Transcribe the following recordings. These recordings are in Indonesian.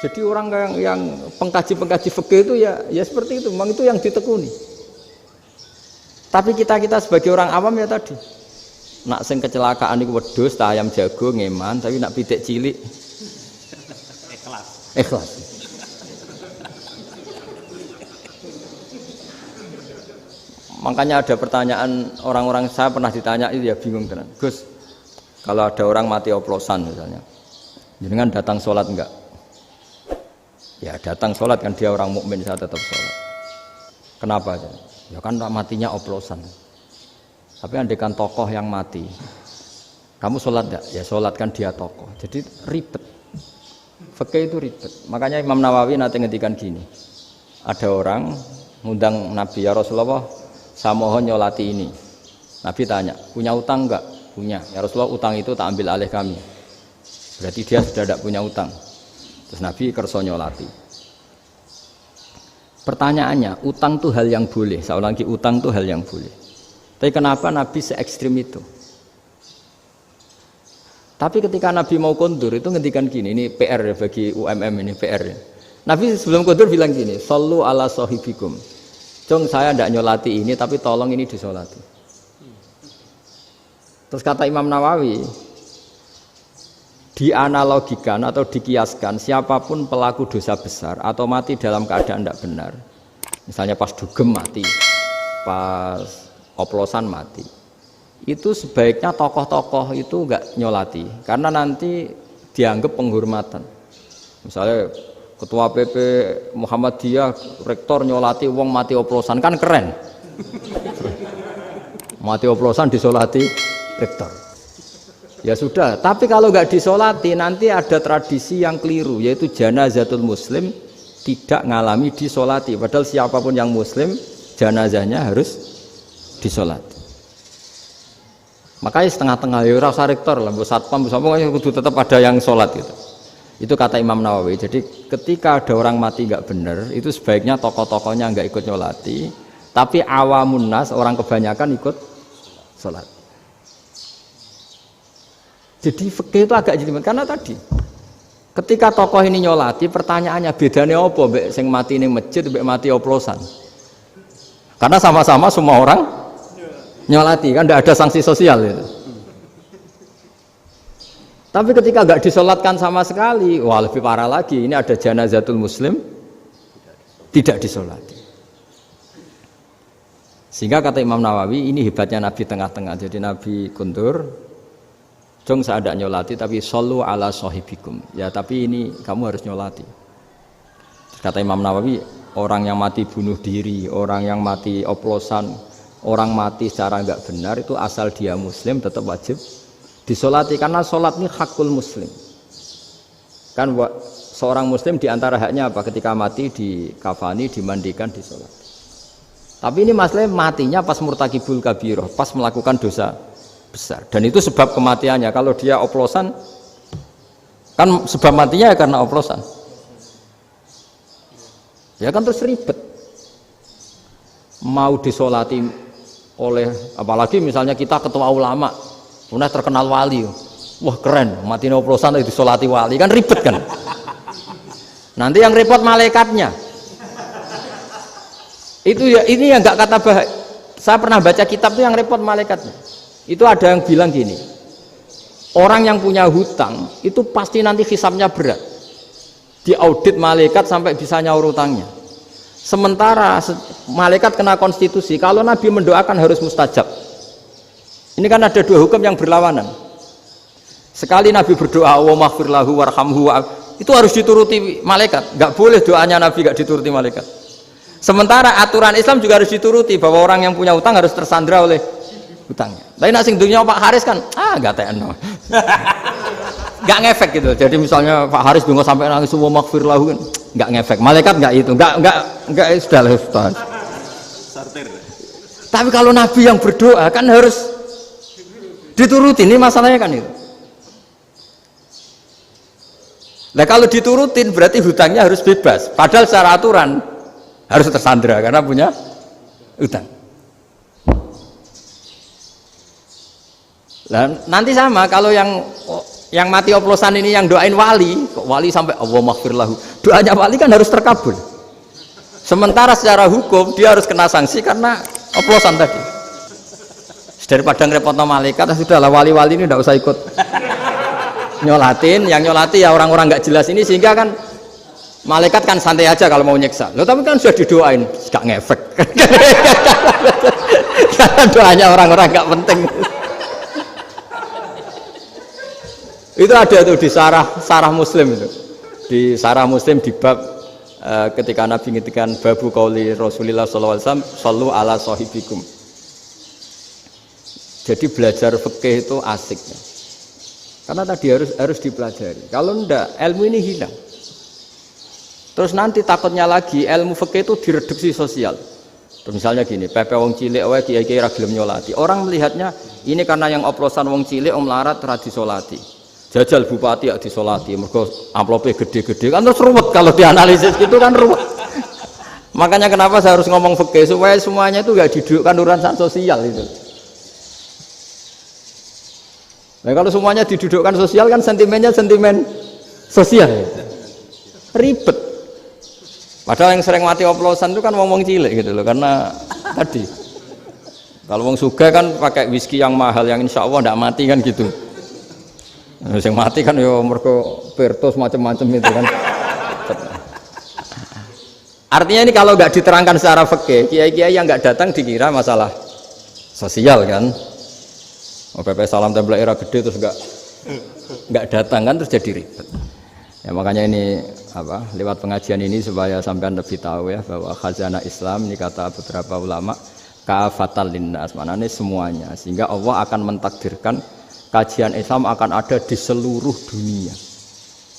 Jadi orang yang pengkaji fikih itu ya seperti itu, memang itu yang ditekuni. Tapi kita sebagai orang awam ya tadi, nak sing kecelakaan iku wedhus ta ayam jago ngeman, tapi nak pitik cilik ikhlas. Makanya ada pertanyaan orang-orang, saya pernah ditanya itu ya bingung tenan. Gus, kalau ada orang mati oplosan misalnya, jenengan datang sholat enggak? Ya datang sholat kan, dia orang mukmin, saya tetap sholat. Kenapa? Ya kan matinya oplosan. Tapi andekan tokoh yang mati, kamu sholat enggak? Ya sholat, kan dia tokoh. Jadi ribet. Fikih itu ribet. Makanya Imam Nawawi nanti ngendikan gini. Ada orang ngundang Nabi, ya Rasulullah, saya mohon nyolati ini. Nabi tanya, punya utang enggak? Punya. Ya Rasulullah, utang itu tak ambil alih kami. Berarti dia sudah tidak punya utang. Terus Nabi kerso nyolati. Pertanyaannya, utang itu hal yang boleh. Saya ulangi, utang itu hal yang boleh. Tapi kenapa Nabi se-ekstrim itu? Tapi ketika Nabi mau kondur itu ngendikan gini, ini PR ya bagi UMM, ini PR ya. Nabi sebelum kondur bilang gini, sallu ala sahibikum. Jong, saya tidak nyolati ini, tapi tolong ini disolati. Terus kata Imam Nawawi, dianalogikan atau dikiaskan siapapun pelaku dosa besar atau mati dalam keadaan tidak benar, misalnya pas dugem mati, pas oplosan mati, itu sebaiknya tokoh-tokoh itu enggak nyolati karena nanti dianggap penghormatan. Misalnya ketua PP Muhammadiyah rektor nyolati wong mati oplosan, kan keren. Mati oplosan disolati rektor. Ya sudah, tapi kalau nggak disolati nanti ada tradisi yang keliru, yaitu janazatul muslim tidak ngalami disolati. Padahal siapapun yang muslim, janazahnya harus disolati. Makanya setengah-tengah, ya rasa rektor lah, satpam, pokoknya kudu tetap ada yang sholat gitu. Itu kata Imam Nawawi. Jadi ketika ada orang mati nggak benar, itu sebaiknya tokoh-tokohnya nggak ikut nyolati, tapi awamun nas, orang kebanyakan ikut sholat. Jadi fikih itu agak jelimet karena tadi ketika tokoh ini nyolati, pertanyaannya bedanya apa mbek sing mati ning masjid mbek mati oplosan? Karena sama-sama semua orang nyolati, kan tidak ada sanksi sosial itu. Tapi ketika nggak disolatkan sama sekali, wah lebih parah lagi. Ini ada janazatul muslim tidak disolati. Sehingga kata Imam Nawawi, ini hebatnya Nabi tengah-tengah. Jadi Nabi kundur, jong saya tidak nyolati, tapi sallu ala sahibikum. Ya tapi ini kamu harus nyolati. Kata Imam Nawawi, orang yang mati bunuh diri, orang yang mati oplosan, orang mati secara enggak benar itu asal dia muslim tetap wajib disolati, karena sholat ini hakul muslim. Kan seorang muslim diantara haknya apa? Ketika mati dikafani, dimandikan, disolati. Tapi ini masalahnya matinya pas murtakibul kabiroh, pas melakukan dosa besar, dan itu sebab kematiannya. Kalau dia oplosan, kan sebab matinya ya karena oplosan, ya kan terus ribet. Mau disolati oleh, apalagi misalnya kita ketua ulama, punya terkenal wali, wah keren, mati oplosan itu disolati wali, kan ribet kan. Nanti yang repot malaikatnya. Itu ya, ini yang nggak kata bahaya. Saya pernah baca kitab itu yang repot malaikatnya. Itu ada yang bilang gini, orang yang punya hutang itu pasti nanti hisabnya berat, diaudit malaikat sampai bisa nyaur hutangnya. Sementara malaikat kena konstitusi, kalau Nabi mendoakan harus mustajab. Ini kan ada dua hukum yang berlawanan. Sekali Nabi berdoa wa maghfir lahu warhamhu, itu harus dituruti malaikat, nggak boleh doanya Nabi nggak dituruti malaikat. Sementara aturan Islam juga harus dituruti, bahwa orang yang punya hutang harus tersandra oleh hutangnya. Tapi nak sing dunia Pak Haris kan, gak TNO. Gak ngefek gitu. Jadi misalnya Pak Haris bingung sampai nangis semua maghfir lahu kan, gak ngefek. Malaikat gak itu, gak sudah lah Ustaz. Tapi kalau Nabi yang berdoa kan harus diturutin, ini masalahnya kan itu. Nah kalau diturutin berarti hutangnya harus bebas. Padahal secara aturan harus tersandra karena punya hutang. Nah, nanti sama kalau yang Yang mati oplosan ini yang doain wali, kok wali sampai Allah maghfirlahu. Doanya wali kan harus terkabul. Sementara secara hukum dia harus kena sanksi karena oplosan tadi. Daripada ngerepotno malaikat, sudahlah wali-wali ini tidak usah ikut nyolatin. Yang nyolati ya orang-orang nggak jelas ini, sehingga kan malaikat kan santai aja kalau mau nyiksa. Loh tapi kan sudah didoain, gak ngefek. Karena doanya orang-orang nggak penting. Itu ada tuh di sarah Muslim itu. Di sarah Muslim di bab ketika Nabi ngintikan babu qauli Rasulullah sallallahu alaihi wasallam sallu ala sahibikum. Jadi belajar fikih itu asik ya. Karena tadi harus dipelajari. Kalau enggak ilmu ini hilang. Terus nanti takutnya lagi ilmu fikih itu direduksi sosial. Terus misalnya gini, pepe wong cilik wae kiai-kiai ra gelem nyolati. Orang melihatnya ini karena yang oplosan wong cilik om larat ra disolati. Jajal bupati ya disolati, mergo amplopnya gede-gede kan terus ruwet kalau dianalisis gitu kan ruwet. Makanya kenapa saya harus ngomong fikih supaya semuanya itu enggak didudukkan urusan sosial itu. Nah kalau semuanya didudukkan sosial kan sentimennya sentimen sosial. Ribet. Padahal yang sering mati oplosan itu kan wong cilik gitu loh, karena tadi kalau wong sugih kan pakai whisky yang mahal yang insya Allah tidak mati kan gitu. Yang mati kan yo mergo Pertos macam-macam itu kan. Artinya ini kalau nggak diterangkan secara fikih, kiai-kiai yang nggak datang dikira masalah sosial kan. PP salam template era gede terus nggak datang kan terus jadi ribet. Ya makanya ini apa lewat pengajian ini supaya sampean lebih tahu ya bahwa khazanah Islam ini kata beberapa ulama kafatal linnas, maknanya semuanya, sehingga Allah akan mentakdirkan kajian Islam akan ada di seluruh dunia.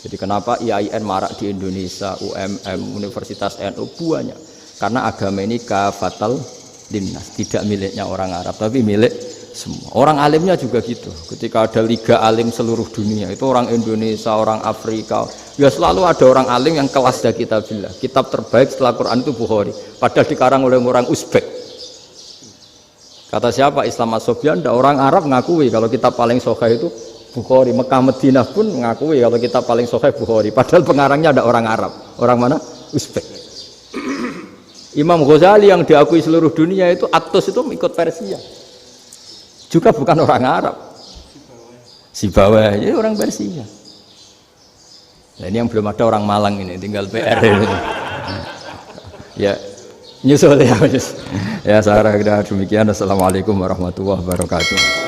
Jadi kenapa IAIN marak di Indonesia, UMM, Universitas NU banyak, karena agama ini kafatal linnas, tidak miliknya orang Arab tapi milik semua. Orang alimnya juga gitu. Ketika ada liga alim seluruh dunia, itu orang Indonesia, orang Afrika, ya selalu ada orang alim yang kelas dari kitabillah. Kitab terbaik setelah Quran itu Bukhari, padahal dikarang oleh orang Uzbek. Kata siapa? Islam As-Sobyan, orang Arab ngakui kalau kitab paling sahih itu Bukhari. Mekah Madinah pun ngakui kalau kitab paling sahih Bukhari, padahal pengarangnya ada orang Arab. Orang mana? Uzbek. Imam Ghazali yang diakui seluruh dunia itu Atos itu ikut Persia, juga bukan orang Arab. Sibawayh jadi orang Persia. Nah, ini yang belum ada orang Malang ini, tinggal PR ini. Ya nyusul ya. Ya saya kira demikian. Assalamualaikum warahmatullahi wabarakatuh.